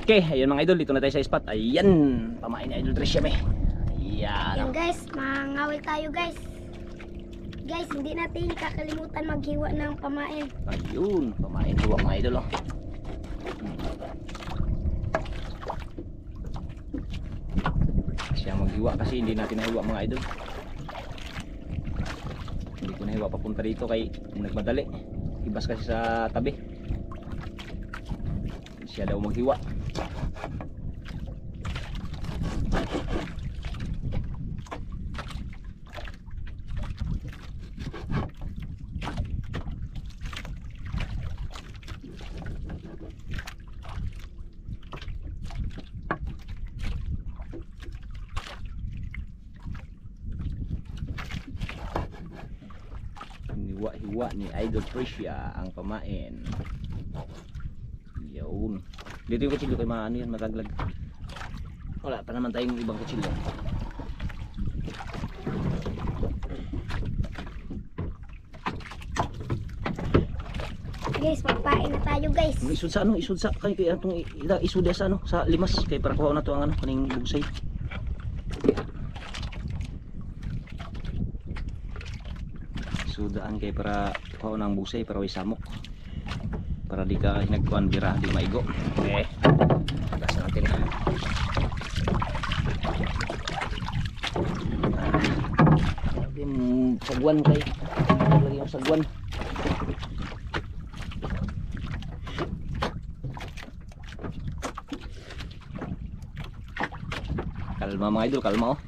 Okay, ayun mga idol, dito na tayo sa spot. Ayan, pamain ni Idol Trish kami. Ayan. Yan guys, mangawil tayo guys. Guys, hindi natin kakalimutan maghiwa ng pamain. Ayun, pamain hiwa mga idol oh. Siya maghiwa kasi hindi natin nahiwa mga idol. Hindi ko nahiwa papunta dito kay nagmadali. Ibas kasi sa tabi. Siya daw maghiwa. Hiwa ni Idol Tricia ang pamain. Yun. Dito yung kutsilyo kay maano yan, magaglag. Wala pa naman tayong ibang kutsilyo. Guys, magpain na tayo guys. Isud sa ano, isud sa kay atong isud sa ano, sa limas kay para kuha na to ang ano kaning bugsay. Sudaan kay para kuha na ang bugsay para way samok. Para di ka nagkuan bira di maigo. Okay. Gas natin. Lagi mo sagwan kay. Lagi mo sagwan. Kalma mga idol, kalma oh.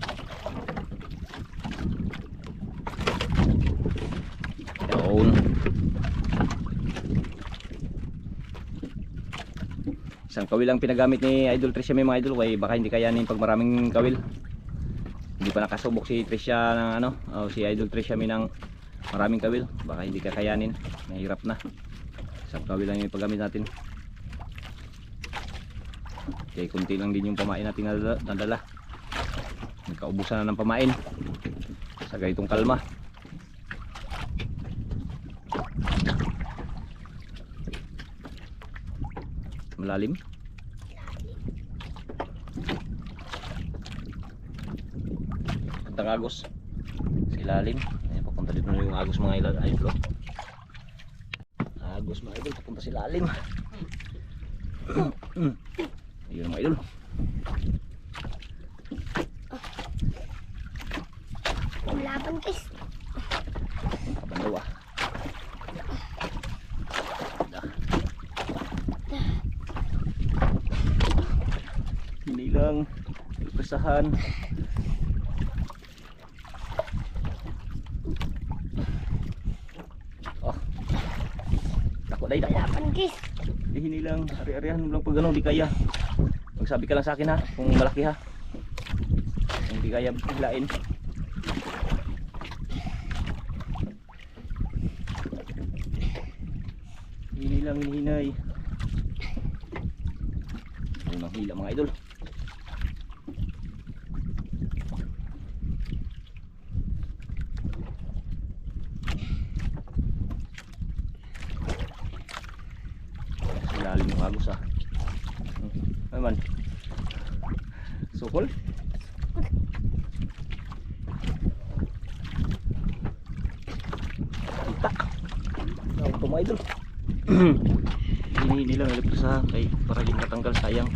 Yun. Isang kawil ang pinagamit ni Idol Tricia mga idol, kaya baka hindi kayanin pag maraming kawil. Hindi pa nakasubok si Tricia ng ano, si Idol Tricia ng maraming kawil, baka hindi kakayanin, mahirap na. Isang kawil lang yung paggamit natin. Okay, kunti lang din yung pamain natin nadala. Nagkaubusan na ng pamain sa ganitong kalma. Malalim. Ang agos sa ilalim. Ayan, papunta dito na yung agos mga idol. Agos mga idol, papunta sa ilalim. Ayun mga idol. Laban guys. Laban daw ah. Hindi lang pesahan. Oh. Takot dai dah. Laban guys. Hindi lang ari-arihan mo lang pag ano di kaya. Magsabi ka lang sa akin ha kung malaki ha. Kung di kaya hilain. Hindi lang hinihinay. Ay manghila mga idol. Lalim ng agos ah. Ano man? Sukol? Itak. Ito mga idol. Hindi lang nilipos ha kay para din katanggal sayang.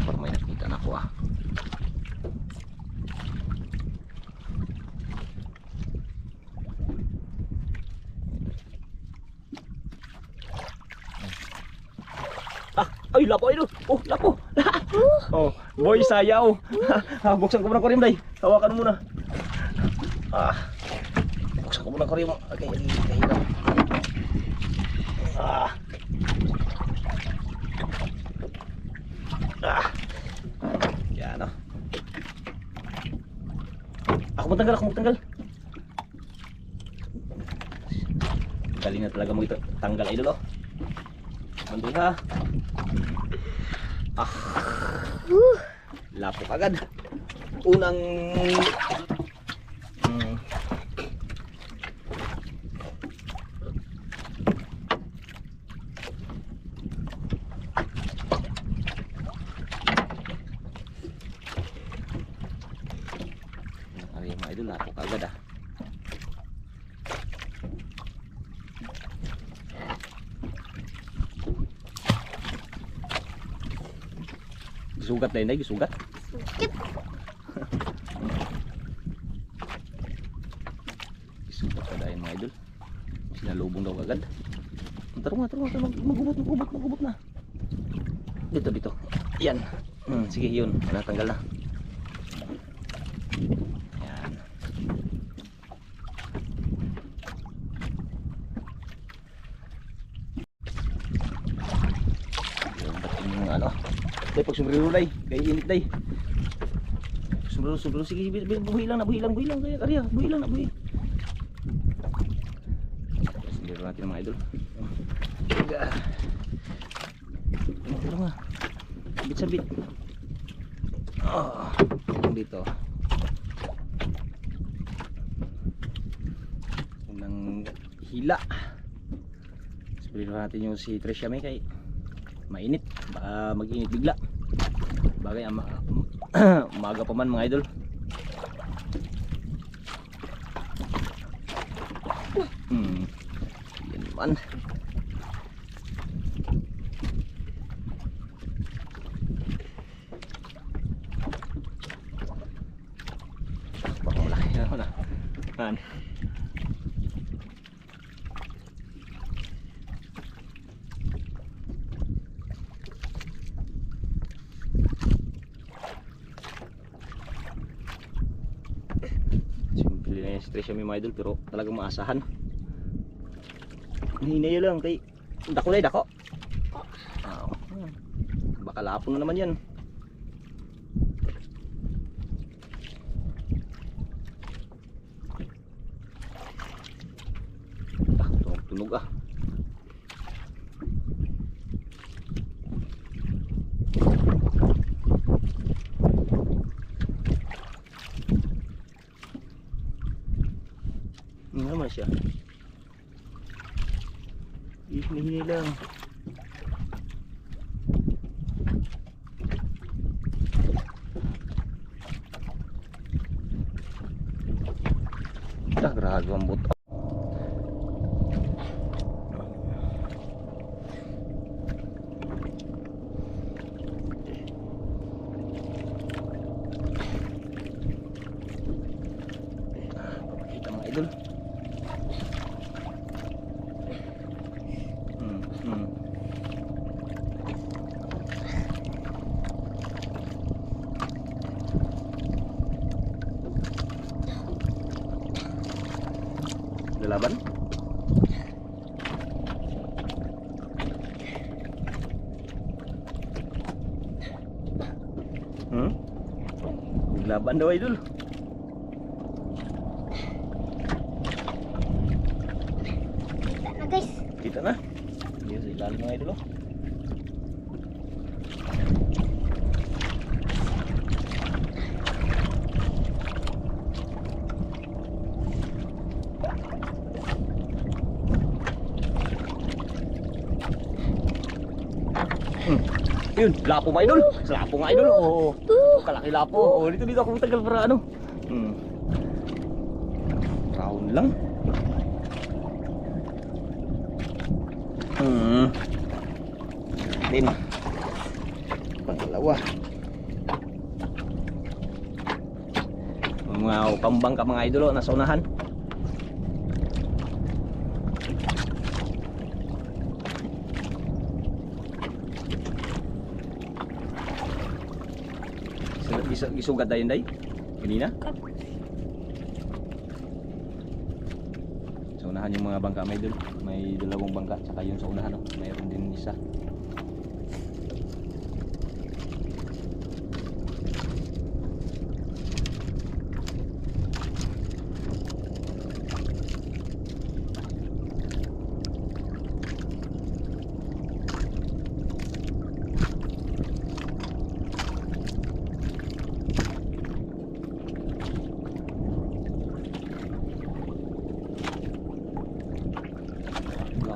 Para may nakita na ako ah. Ay lapo idol. Oh lapo. Oh boy sayaw. Buksan ko muna ko rin day. Hawakan muna. Buksan ko muna ko rin. Okay, kahirap. Yan oh. Ako magtanggal. Galing na talaga mo ito. Tanggal idol oh. Bantuin ha. Lapok agad. Unang Gisugat na yun, gisugat. Sakit. Gisugat ka dahil mga idol. Sinalubong daw agad. Tara nga. Magubot na. Dito. Yan. Sige, yun. Natanggal na. Yan. Yung dating yung ano. Day, pag sumbrero day. Kaya init day. Sumbrero. Sige, buhi lang. Kaya, buhi lang. Sumbrero natin mga idol. Tara nga. Sabit. Dito. Unang hila. Sabihin natin yung si Tricia May kay mainit. Baka mag-init bigla. Bagay umaga pa man mga idol. Yan man. Man. Simple na yung stress yung mga idol pero talagang maasahan. Hinaya lang kay dako. Baka lapon na naman yan. Tunog ah. Ano naman siya? Hihini lang. Grabe ang buto. Idol. Lalaban? Laban daw idol. Kita na. Dito sa ilalim mga idol. Yun, lapo mga idol. Lapo mga idol. Kalaki lapo. Dito ako tagal para ano. Round lang. Din. Pangalawa. Mga pambangka mga idolo nasa unahan. Gisugat dayon day. Kanina. Sa unahan yung mga bangka may idol. May dalawang bangka saka yung sa unahan mayroon din isa.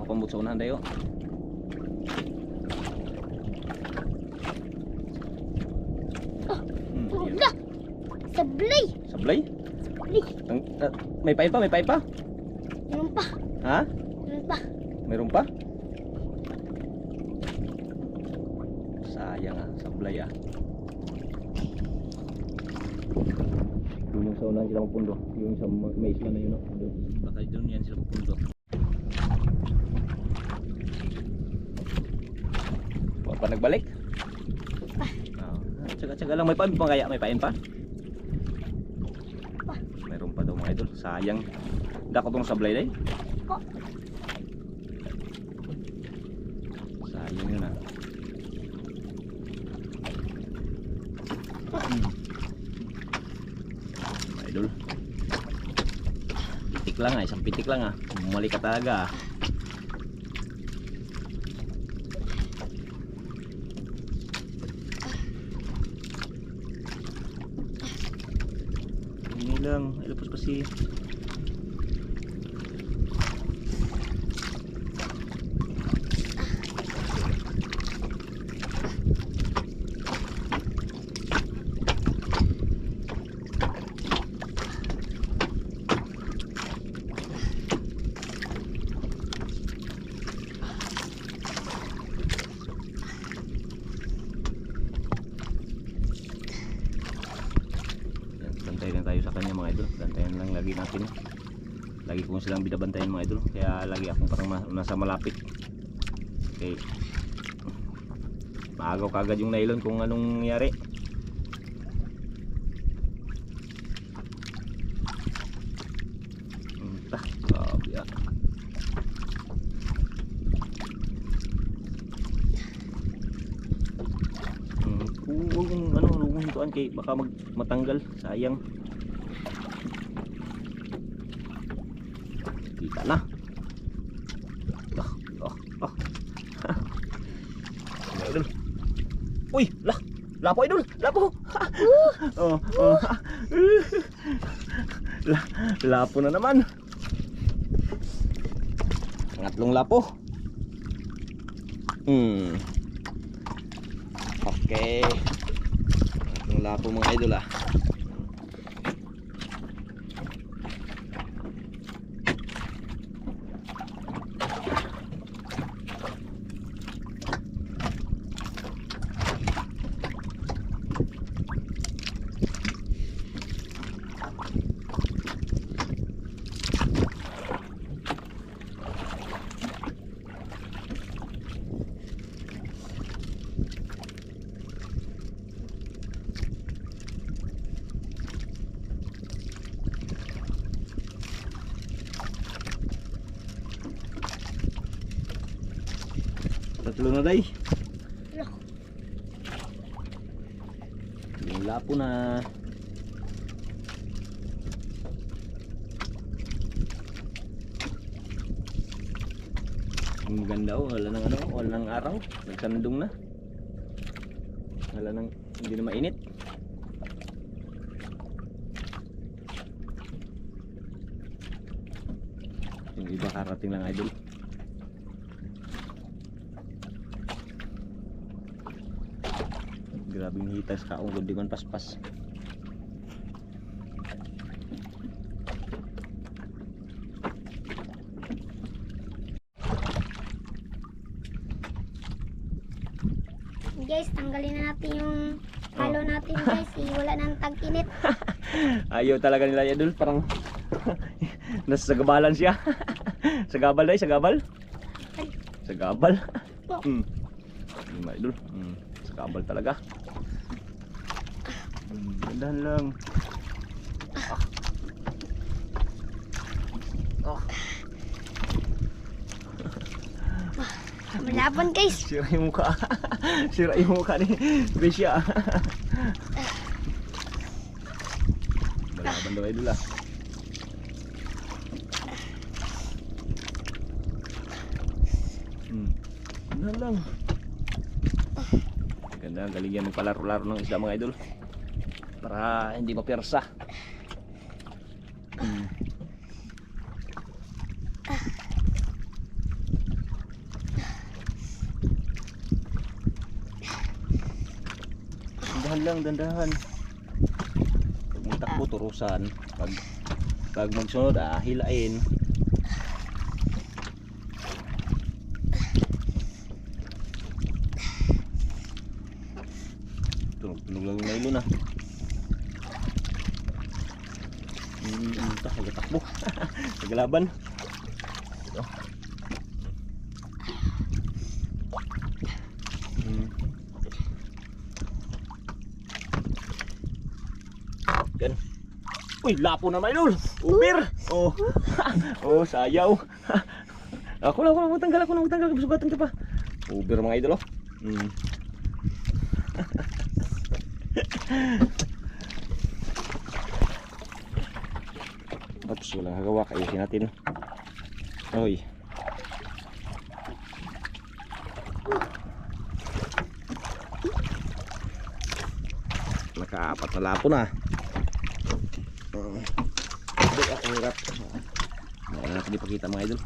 Pambut sa unahan dayo. Udah. Sablay. Sablay? May pain pa? Meron pa. Ha? Meron pa? Sayang sablay Doon yung sa unahan sila mapundo. Yung sa may isla na yun, no? Doon. Baka doon yan sila mapundo. Huwag pa nagbalik? Tsaga-tsaga lang. May pain pa kaya? May pain pa? Mayroon pa daw mga idol. Sayang. Dako tong sablay day. Sayang yun ah. Mga idol. Pitik lang ah. Isang pitik lang ah. Bumalik ka talaga ah. Ini lang. Ilapos kasi. Bantayan lang tayo sa kanya mga idol. Bantayan lang lagi natin. Lagi ko silang binabantayan mga idol. Kaya lagi akong parang nasa malapit. Okay. Maagaw kagad yung nylon kung anong nangyari. Grabe ah. Huwag mong hintuan kay baka matanggal, sayang. Kita na. Idol. Uy, lapo idol, lapo. Lapo na naman. Pangatlong lapo. Okay. Pangatlong lapo mga idol ah. Tatlo na day. Yung lapo na. Ang maganda oh, wala nang ano, wala nang araw, nagsandong na. Wala nang, hindi na mainit. Yung iba karating lang idol. Grabing hitas kaong kundi man paspas. Guys, tanggalin na natin yung halo natin guys. Wala nang tag-init. Ayaw talaga nila idol, parang nasa sagabalan siya. Sagabal day, sagabal. Sagabal. Mga idol. Sagabal talaga. Dandan lang. Malaban guys. Sira yung mukha. Sira yung mukha ni Besya. Malaban daw idol ah. Dandan lang. Ganda, galing yan magpalaro-laro ng isda mga idol. Para hindi mapiersa. Dandahan lang, dandahan. Pag magtakbo, turusan. Pag magsunod, hilain. Tunog lang yung nylon ah. nagatakbo. Nagalaban. Ito. Yan. Uy, lapo na idol. Upir. Oh. Oh, sayaw. Ako na matanggal, Sugatan ka pa. Upir mga idol, oh. Oops, walang hagawa. Ayusin natin. Oy. Nakaapat na lapo na. Hindi ako hirap. Wala natin ipakita mga idol.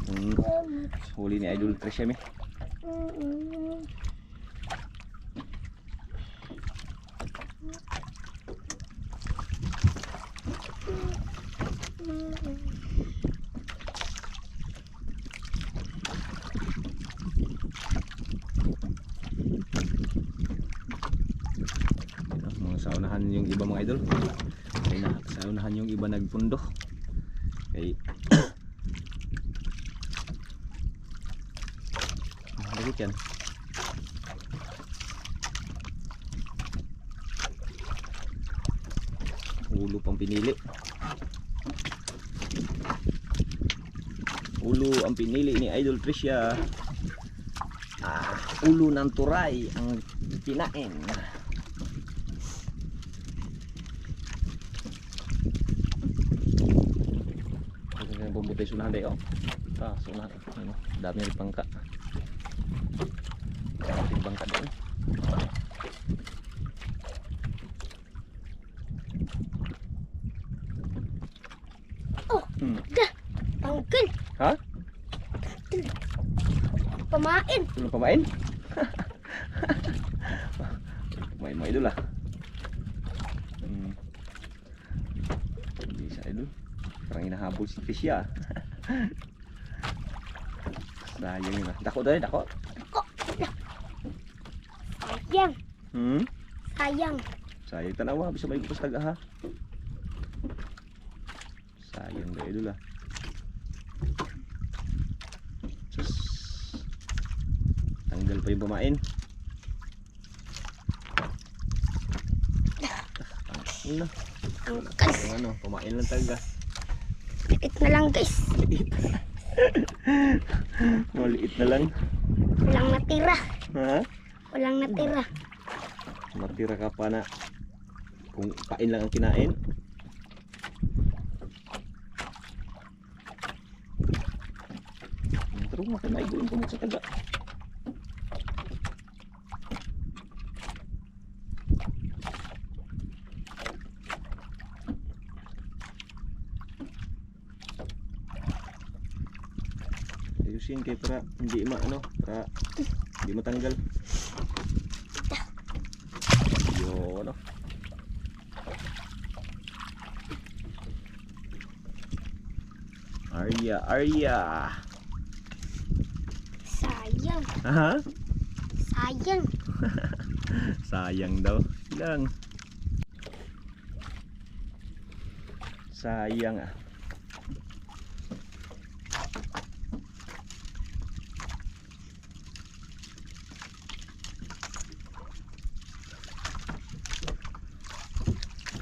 Huli ni Idol Trish Yami. Sa unahan yung iba mga idol. Sa unahan yung iba nagpundo. Okay. Dagit yan. Ulo pang pinili. Ulo ang pinili ni Idol Tricia. Ulo ng turay ang kinain. Bumbuti sunahan dayo. Sunahan. Ano, dami rin bangka. Dami bangka doon. Oh, tangkil. Ha? Pamain. Ano pamain? May idol ah. Hindi sa idol. Parang hinahabol si Tricia. Sayang yun ah. Dako doon, dako. Sayang. Sayang. Sayang tanawa. Bisa may gupas taga ha. Sayang ba idol ah. Sus. Tanggal pa yung pamain. Ano? Ano? Pamain lang talaga. Maliit na lang guys. Maliit na lang. Walang natira. Ha? Walang natira. Matira ka pa na kung pain lang ang kinain. Pero makinay ko yung sa taga. Ayusin kayo para hindi para hindi matanggal. Yun, Arya. Sayang. Aha. Sayang. Sayang daw. Lang. Sayang ah.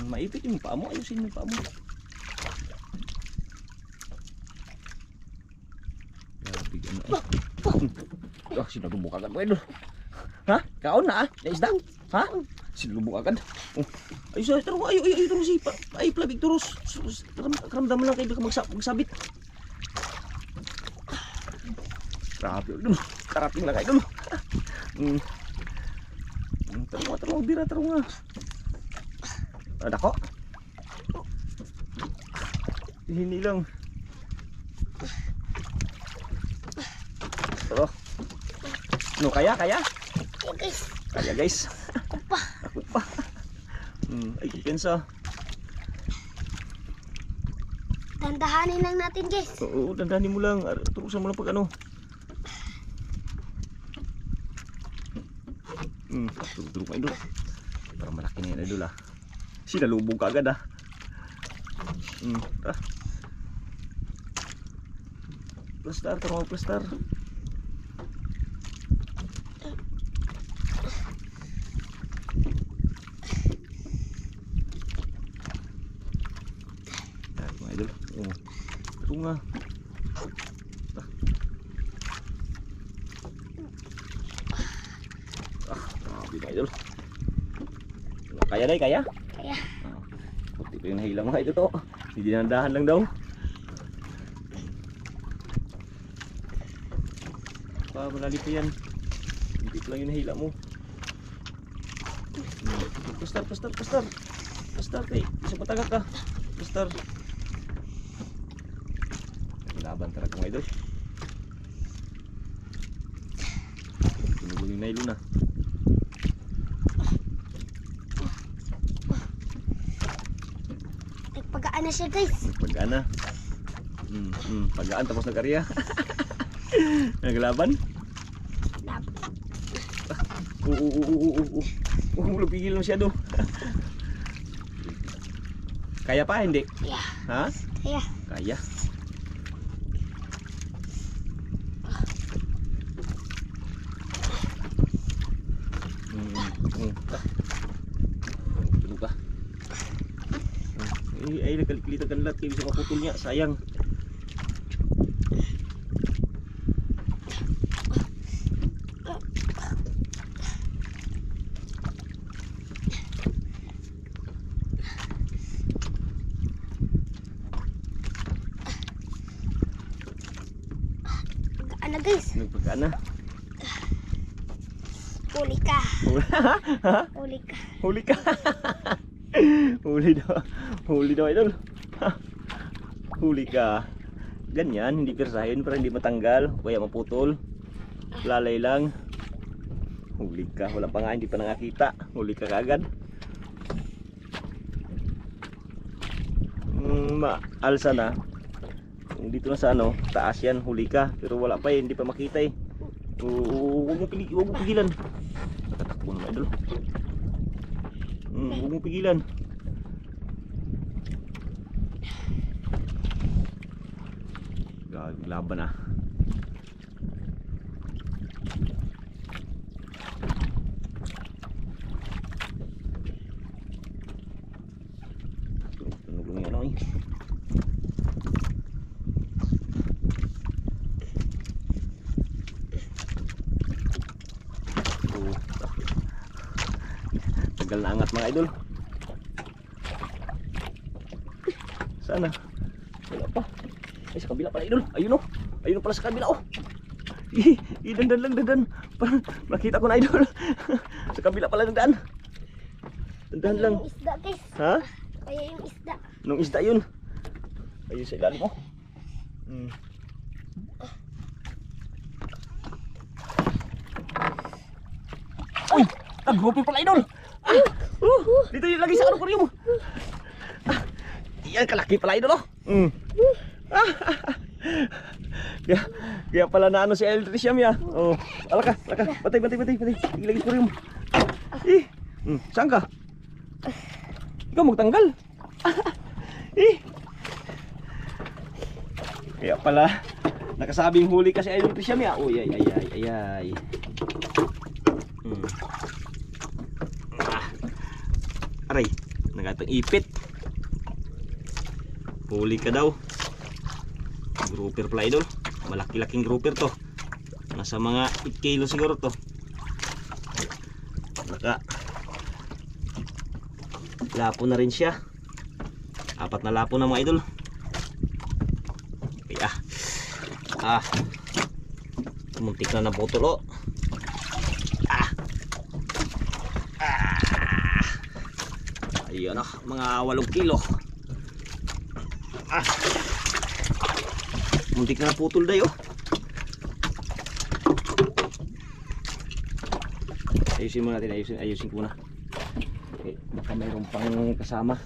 Maipit yung paa mo, ayusin yung paa mo. Sinalubok agad mo idol. Ha? Kaon na ah? Naisdang? Ha? Sinalubok agad. Ayos na, taro, ayo turos ipa. Ay, plabig turos. Karamdaman lang kayo baka magsabit. Grabe idol. Karating lang idol. Taro, bira, taro nga. Dako. Hini lang. Oh. No, kaya? Kaya guys. Kaya guys. Ako pa. Ay, pensa. Dandahanin lang natin guys. Oo, dandahanin mo lang. Turusan mo lang pag ano. Turog idol. Parang malaki na yun idol ah. Sinalubog ka agad ah. Magplastar, tara magplastar. Yan mga idol. Oh. Ito nga. Grabe mga idol. Kaya day, kaya? Kaya. Puti pa yung nahila mga idol to. Hindi dinandahan lang daw. Malali pa yan. Hindi pa lang yung nahila mo. Pastar, pastar, pastar. Pastar, tay. Isa patagak ka. Pastar. Laban talaga mga idol. Tinulong yung nailo na. Nagpagaan na siya guys. Pagkaan na. Pagkaan tapos nag-arya. Naglaban. Pigil na masyado. Kaya pa hindi? Kaya. Ha? Kaya. Kaya. Tulog ka. Ay, nagkalikilitan ka na lahat. Kaya bisa maputol niya. Sayang. Ano guys? Nagpagkaan na. Huli ka. Huli ka. Huli ka. Huli daw. Huli daw idol. Huli ka. Ganyan, hindi pirsahin para hindi matanggal. Kaya maputol. Lalay lang. Huli ka. Wala pa nga, hindi pa nakakita. Huli ka kagad. Maalsa na. Dito na sa ano, taas yan, huli ka. Pero wala pa eh, hindi pa makita eh. Huwag mo pigilan. Nakatakbo naman idol. Huwag mo pigilan. Laban ah. Tunog lang yan eh. Tagal na angat mga idol. Sana. Wala pa. Ay, sa kabila pala idol. Ayun oh. Ayun pala sa kabila oh. Dandan lang, dandan. Parang nakita ko na idol. Sa kabila pala dandan. Dandan lang. Yung isda guys. Ha? Kaya yung isda. Nung isda yun. Ayun sa ilalim oh. Uy! Nag-grouping pala idol. Dito yung lagi sa aquarium. Yan kalaki pala idol oh. Kaya pala na ano si Eldriciam ya. Oh, alaka, alaka. Patay. Lagi aquarium. Saan ka? Ikaw magtanggal. Kaya pala nakasabing huli kasi Eldriciam ya. Uy, ay. Aray, nagatang ipit. Huli ka daw. Grouper pala idol. Malaki-laking grouper to. Nasa mga 8 kilo siguro to. Lapo na rin siya. 4 na lapo na mga idol. Okay, muntik na naputol oh. Ayun na, mga 8 kilo. Muntik na putol dayo. Ayusin mo natin, ayusin ko na. Okay, baka mayroon pang kasama.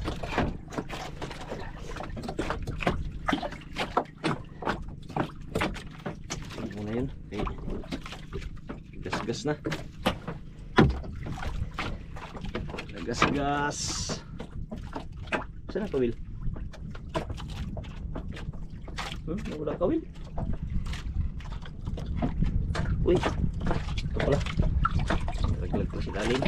Ayun muna yun. Okay. Gas-gas na. Gas-gas. Saan ang kawil? Nawala kawil? Uy, ito pala. Naglag pala si lalim.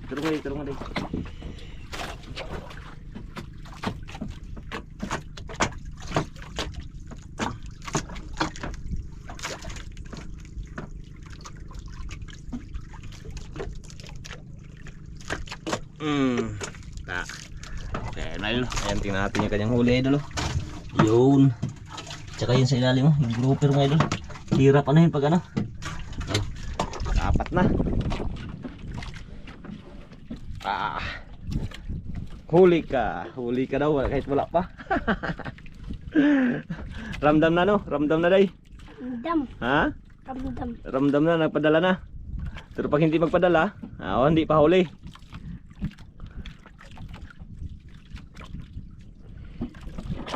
Turun nga dahil. Tak. Okay, na yun. Ayan, tingnan natin yung kanyang huli, idol. Yun. Tsaka yun sa ilalim, yung grouper mga idol. Hirap ano yun pag ano. Oh, apat na. Huli ka daw kahit wala pa. Ramdam na no? Ramdam na day. Ramdam. Ha? Ramdam. Ramdam na, nagpadala na. Pero pag hindi magpadala, hindi pa huli.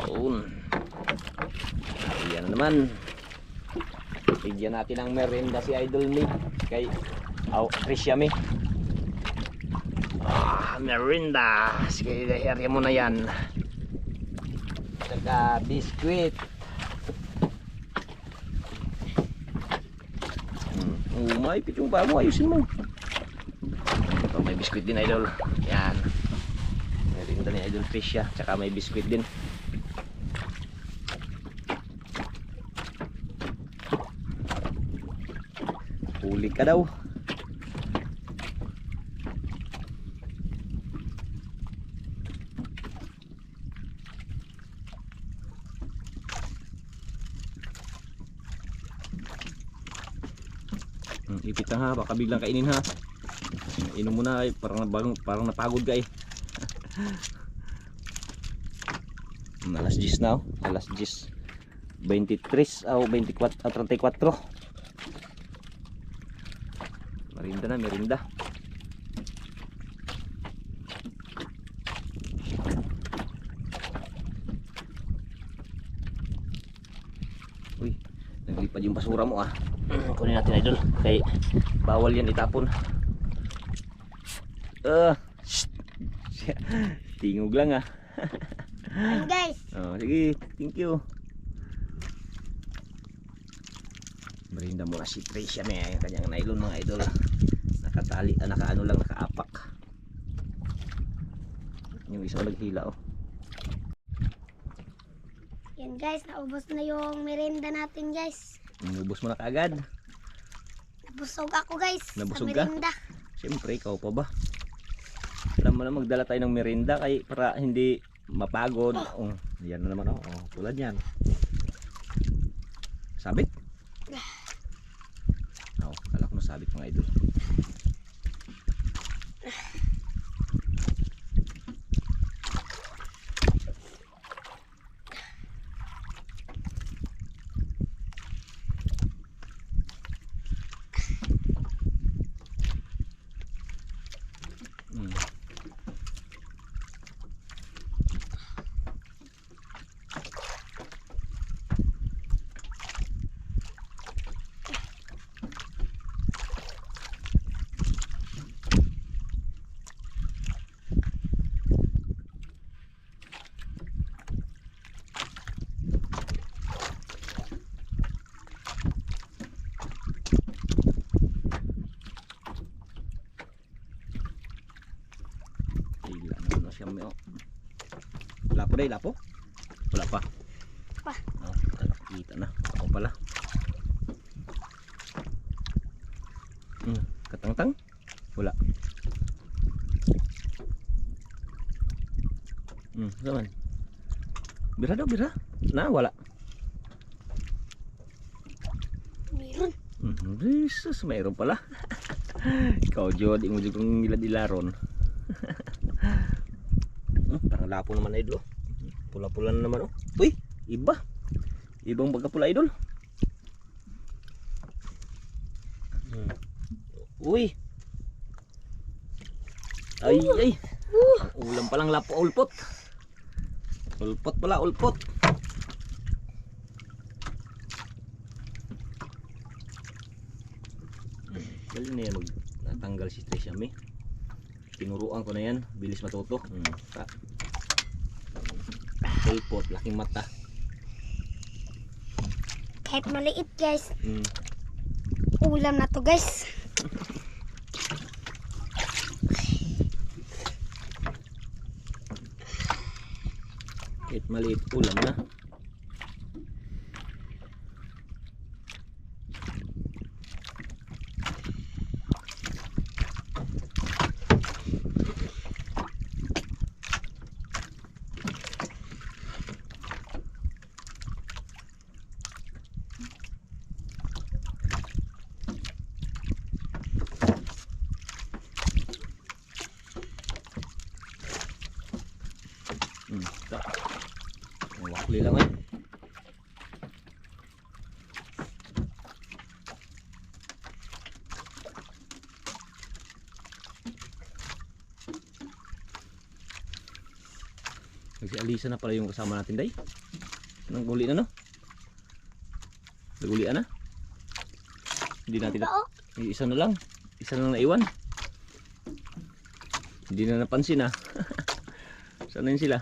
Yun. Ayan na naman. Bigyan natin ng merienda si Idol Me kay Tricia Me. Merienda. Sige, area mo na yan. Saka biskuit. May pitong pa mo, ayusin mo. Ito, may biskuit din, Idol. Yan. Merienda ni Idol Tricia. Tsaka may biskuit din. Huli ka daw. Ipit na ha, baka biglang kainin ha. Inom mo na, parang napagod ka eh. Alas 10 na, alas 10. 23 o 24 o 34. Merinda na, merinda. Uy, naglipad yung basura mo ah. Kunin natin, Idol, kay bawal yan itapon. Tingog lang ah. Ayan guys. Sige, thank you. Merinda muna si Tricia may yung kanyang nylon mga Idol. Nakatali, nakaano lang, nakaapak. Yung isa naghila oh. Yan guys, naubos na yung merienda natin guys. Inubos mo na kaagad. Nabusog ako guys. Nabusog sa ka? merienda. Siyempre, ikaw pa ba? Alam mo na magdala tayo ng merienda kay para hindi mapagod. Yan na naman oh. Tulad yan. Sabit? Kala ko nasabit mga Idol. Lapo day, lapo? Wala pa. Kita na. Ako pala. Katangtang? Wala. Saman. Bira daw, bira. Na, wala. Meron. Jesus, mayroon pala. Ikaw, Jod, mo dyan kong ilad-ilaron. Parang lapo naman, Idol. Pula-pula na naman oh. Uy, iba. Ibang pagkapula, Idol. Uy. Ay. Ulam palang lapo, ulpot. Ulpot pala, ulpot. Galing na yan, natanggal si Tricia Me. Tinuruan ko na yan, bilis matuto. Ulpot, laking mata. Kahit maliit guys. Mm. Ulam na to guys. Kahit maliit ulam na. Tak. Wakli lang eh. Si Alisa na pala yung kasama natin, day. Nang guli na, no? Nagulian na. Hindi natin na, isa na lang. Isa na lang naiwan. Hindi na napansin, ah. Saan na yun sila?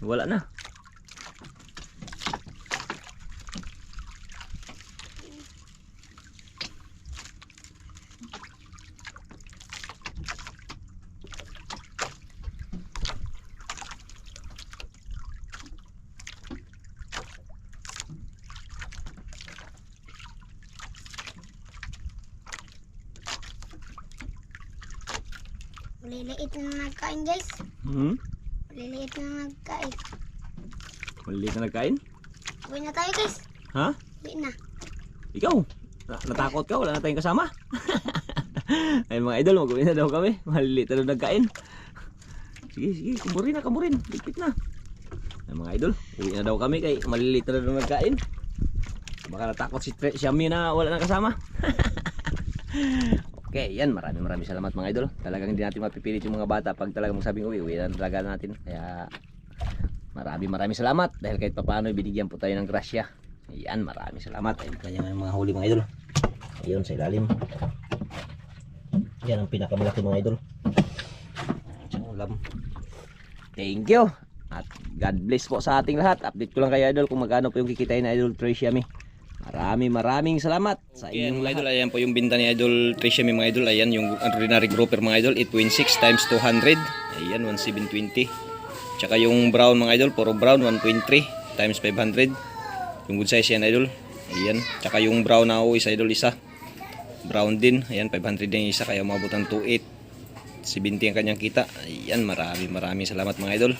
Wala na. Maliliit na nagkain guys. Maliliit na nagkain. Maliliit na nagkain? Uwi na tayo guys. Ha? Uwi na. Ikaw? Natakot ka? Wala na tayong kasama? Ay mga idol, mag-uwi na daw kami. Maliliit na daw nagkain. Sige, sige, kamurin na, kamurin. Lipit na. Ay mga idol, uwi na daw kami kay maliliit na daw nagkain. Baka natakot si Shami na wala na kasama. Okay, yan. Maraming salamat mga idol. Talagang hindi natin mapipilit yung mga bata pag talagang magsabing uwi na talaga natin. Kaya maraming salamat dahil kahit papaano binigyan po tayo ng grasya. Yan, maraming salamat. Ayun kanyang mga huli mga idol. Ayun sa ilalim. Yan ang pinakamalaki mga idol. Ulam. Thank you. At God bless po sa ating lahat. Update ko lang kayo idol kung magkano po yung kikitain na Idol Tricia Mi. Maraming salamat sa inyong lahat. Idol, ayan po yung binta ni Idol Tricia Mi mga idol. Ayan yung ordinary grouper mga idol, 8.6 times 200. Ayan, 1720. Tsaka yung brown mga idol, puro brown, 1.3 times 500. Yung good size yan idol. Ayan, tsaka yung brown na isa idol isa. Brown din, ayan 500 din isa kaya umabot ng 2.8. 70 ang kanyang kita. Ayan, maraming salamat mga idol.